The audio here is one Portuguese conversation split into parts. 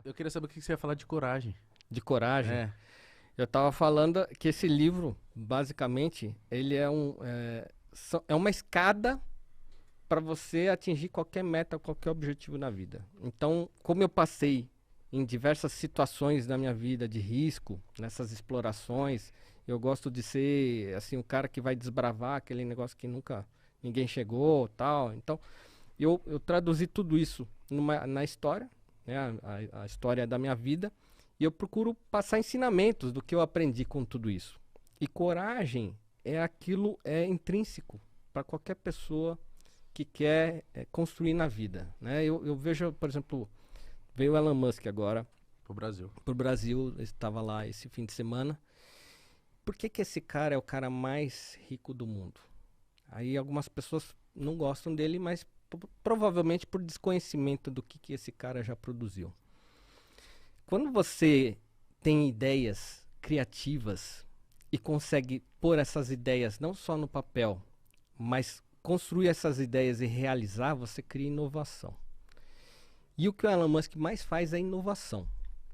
Eu queria saber o que você ia falar de coragem. De coragem. É. Eu tava falando que esse livro, basicamente, ele é uma escada para você atingir qualquer meta, qualquer objetivo na vida. Então, como eu passei em diversas situações na minha vida de risco, nessas explorações, eu gosto de ser assim um cara que vai desbravar aquele negócio que nunca ninguém chegou, tal. Então, eu traduzi tudo isso na história, né, a história da minha vida, e eu procuro passar ensinamentos do que eu aprendi com tudo isso. E coragem é intrínseco para qualquer pessoa que quer construir na vida, né? Eu vejo, por exemplo, veio o Elon Musk agora Pro Brasil. pro Brasil, estava lá esse fim de semana. Por que que esse cara é o cara mais rico do mundo? Aí algumas pessoas não gostam dele, mas provavelmente por desconhecimento do que esse cara já produziu. Quando você tem ideias criativas e consegue pôr essas ideias não só no papel, mas construir essas ideias e realizar, você cria inovação. E o que o Elon Musk mais faz é inovação.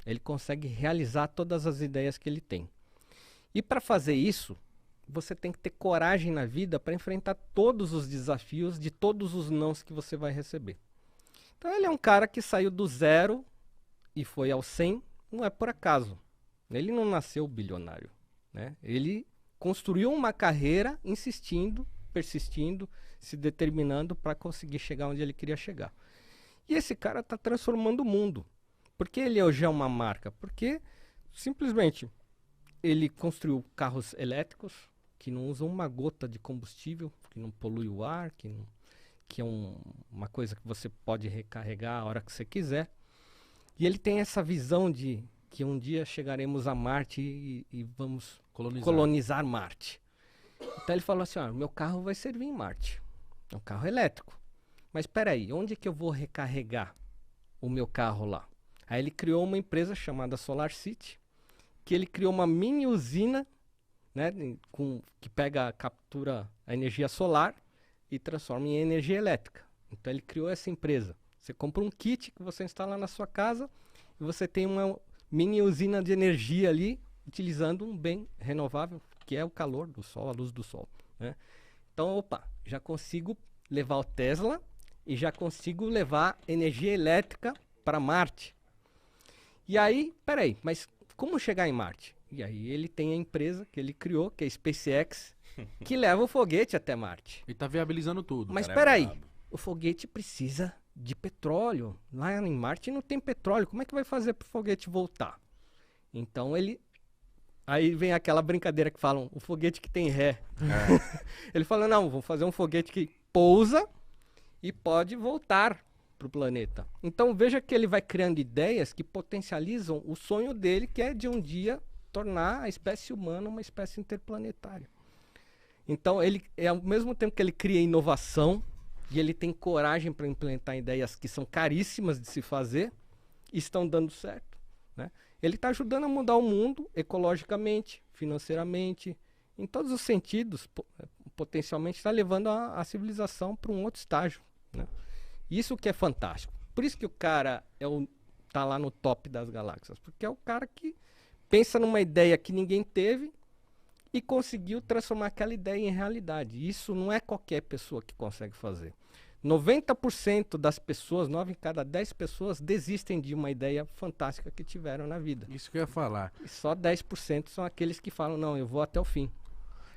Ele consegue realizar todas as ideias que ele tem. E para fazer isso, você tem que ter coragem na vida para enfrentar todos os desafios de todos os nãos que você vai receber. Então ele é um cara que saiu do zero e foi ao 100, não é por acaso. Ele não nasceu bilionário, né? Ele construiu uma carreira insistindo, persistindo, se determinando para conseguir chegar onde ele queria chegar. E esse cara está transformando o mundo. Por que ele hoje é uma marca? Porque simplesmente ele construiu carros elétricos que não usam uma gota de combustível, que não polui o ar, que é uma coisa que você pode recarregar a hora que você quiser. E ele tem essa visão de que um dia chegaremos a Marte e vamos colonizar Marte. Então ele falou assim, ó, meu carro vai servir em Marte. É um carro elétrico. Mas espera aí, onde que eu vou recarregar o meu carro lá? Aí ele criou uma empresa chamada Solar City, que ele criou uma mini usina, né, captura a energia solar e transforma em energia elétrica. Então ele criou essa empresa. Você compra um kit que você instala na sua casa e você tem uma mini usina de energia ali, utilizando um bem renovável, que é o calor do sol, a luz do sol, né? Então, opa, já consigo levar o Tesla e já consigo levar energia elétrica para Marte. E aí, peraí, mas como chegar em Marte? E aí ele tem a empresa que ele criou, que é a SpaceX, que leva o foguete até Marte. Ele tá viabilizando tudo. Mas cara é peraí, brabo. o foguete precisa de petróleo. Lá em Marte não tem petróleo. Como é que vai fazer para o foguete voltar? Então ele... Aí vem aquela brincadeira que falam, o foguete que tem ré. Ele fala, não, vamos fazer um foguete que pousa e pode voltar para o planeta. Então veja que ele vai criando ideias que potencializam o sonho dele, que é de um dia tornar a espécie humana uma espécie interplanetária. Então ele, ao mesmo tempo que ele cria inovação, e ele tem coragem para implementar ideias que são caríssimas de se fazer, e estão dando certo, né? Ele está ajudando a mudar o mundo ecologicamente, financeiramente, em todos os sentidos, potencialmente está levando a civilização para um outro estágio, né? Isso que é fantástico. Por isso que o cara tá lá no top das galáxias, porque é o cara que pensa numa ideia que ninguém teve e conseguiu transformar aquela ideia em realidade. Isso não é qualquer pessoa que consegue fazer. 90% das pessoas, 9 em cada 10 pessoas, desistem de uma ideia fantástica que tiveram na vida. Isso que eu ia falar. E só 10% são aqueles que falam, não, eu vou até o fim.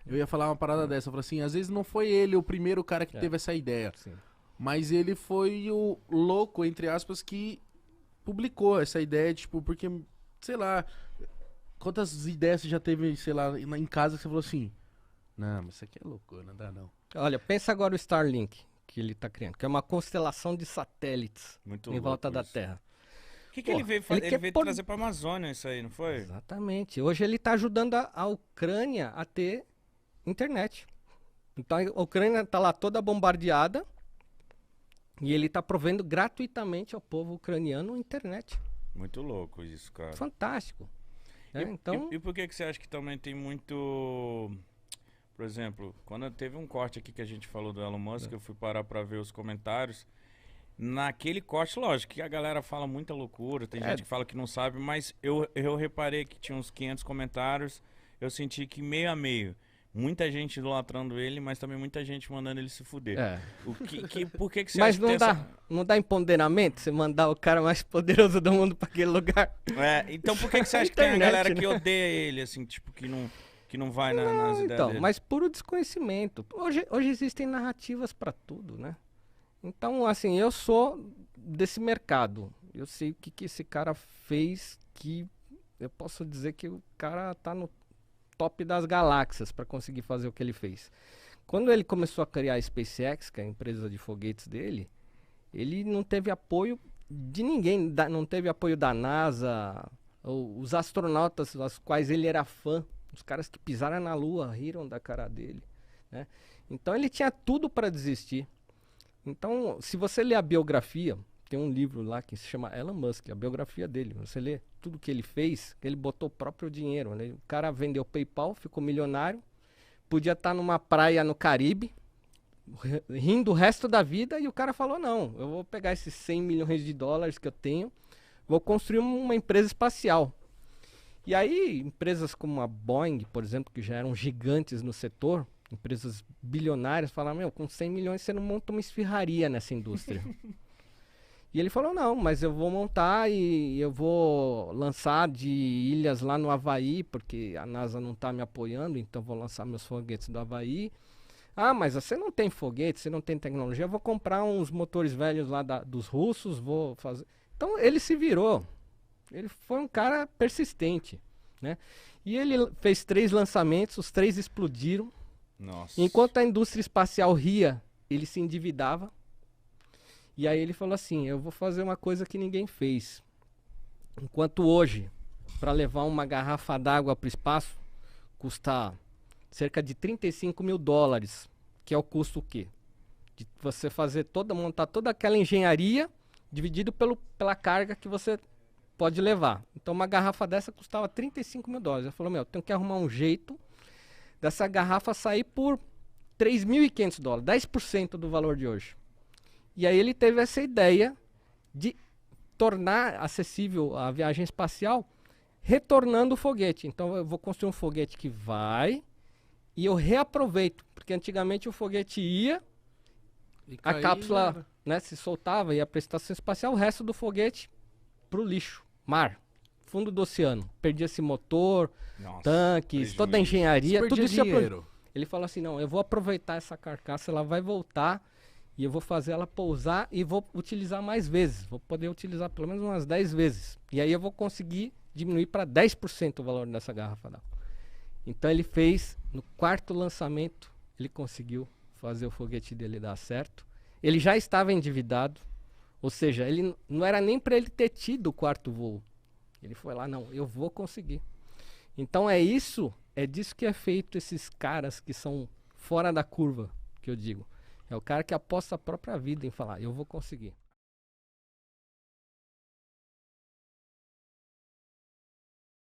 Eu ia falar uma parada dessa. Eu falei assim, às vezes não foi ele o primeiro cara que teve essa ideia. Sim. Mas ele foi o louco, entre aspas, que publicou essa ideia, tipo, porque, sei lá, quantas ideias você já teve, sei lá, em casa que você falou assim, não, mas isso aqui é loucura, não dá não. Olha, pensa agora o Starlink que ele está criando, que é uma constelação de satélites Muito em louco volta da isso. Terra. O que, que Pô, ele veio ele fazer? quer Ele veio pôr- trazer pra Amazônia isso aí, não foi? Exatamente. Hoje ele está ajudando a Ucrânia a ter internet. Então a Ucrânia está lá toda bombardeada e ele está provendo gratuitamente ao povo ucraniano internet. Muito louco isso, cara. Fantástico. né? E, Então, e por que você acha que também tem muito... Por exemplo, quando teve um corte aqui que a gente falou do Elon Musk, eu fui parar pra ver os comentários. naquele corte, lógico, que a galera fala muita loucura, tem gente que fala que não sabe, mas eu reparei que tinha uns 500 comentários, eu senti que meio a meio. Muita gente idolatrando ele, mas também muita gente mandando ele se fuder. Por que você mas acha não que dá, não dá empoderamento você mandar o cara mais poderoso do mundo pra aquele lugar? Então por que você acha que tem a galera que odeia ele, assim, tipo, que não vai nas ideias dele? Mas puro desconhecimento. Hoje existem narrativas pra tudo, né? Então, assim, eu sou desse mercado. Eu sei o que esse cara fez, que eu posso dizer que o cara tá no top das galáxias para conseguir fazer o que ele fez. Quando ele começou a criar a SpaceX, que é a empresa de foguetes dele, ele não teve apoio de ninguém, não teve apoio da NASA, os astronautas, aos quais ele era fã, os caras que pisaram na Lua, riram da cara dele, né? Então ele tinha tudo para desistir. Então, se você ler a biografia, tem um livro lá que se chama Elon Musk, a biografia dele. Você lê tudo que ele fez, ele botou o próprio dinheiro, né? O cara vendeu PayPal, ficou milionário, podia estar numa praia no Caribe, rindo o resto da vida, e o cara falou, não, eu vou pegar esses 100 milhões de dólares que eu tenho, vou construir uma empresa espacial. E aí, empresas como a Boeing, por exemplo, que já eram gigantes no setor, empresas bilionárias, falaram, meu, com 100 milhões você não monta uma esfirraria nessa indústria. E ele falou, não, mas eu vou montar e eu vou lançar de ilhas lá no Havaí, porque a NASA não está me apoiando, então vou lançar meus foguetes do Havaí. Ah, mas você não tem foguete, você não tem tecnologia, eu vou comprar uns motores velhos lá dos russos, vou fazer... Então ele se virou, ele foi um cara persistente, né? E ele fez 3 lançamentos, os 3 explodiram. Nossa. Enquanto a indústria espacial ria, ele se endividava. E aí ele falou assim, eu vou fazer uma coisa que ninguém fez. Enquanto hoje, para levar uma garrafa d'água para o espaço, custa cerca de 35 mil dólares, que é o custo o quê? De você montar toda aquela engenharia, dividido pela carga que você pode levar. Então uma garrafa dessa custava 35 mil dólares. Ele falou, meu, eu tenho que arrumar um jeito dessa garrafa sair por 3.500 dólares, 10% do valor de hoje. E aí ele teve essa ideia de tornar acessível a viagem espacial retornando o foguete. Então eu vou construir um foguete que vai e eu reaproveito. Porque antigamente o foguete ia, a cápsula, né, se soltava, ia para a estação espacial, o resto do foguete para o lixo, mar, fundo do oceano. Perdia-se motor, tanques, toda a engenharia, tudo isso. Ele falou assim, não, eu vou aproveitar essa carcaça, ela vai voltar... E eu vou fazer ela pousar e vou utilizar mais vezes. Vou poder utilizar pelo menos umas 10 vezes. E aí eu vou conseguir diminuir para 10% o valor dessa garrafa d'água. Então ele fez, no 4º lançamento, ele conseguiu fazer o foguete dele dar certo. Ele já estava endividado. Ou seja, ele não era nem para ele ter tido o 4º voo. Ele foi lá, não, eu vou conseguir. Então é disso que é feito esses caras que são fora da curva, que eu digo. É o cara que aposta a própria vida em falar, eu vou conseguir.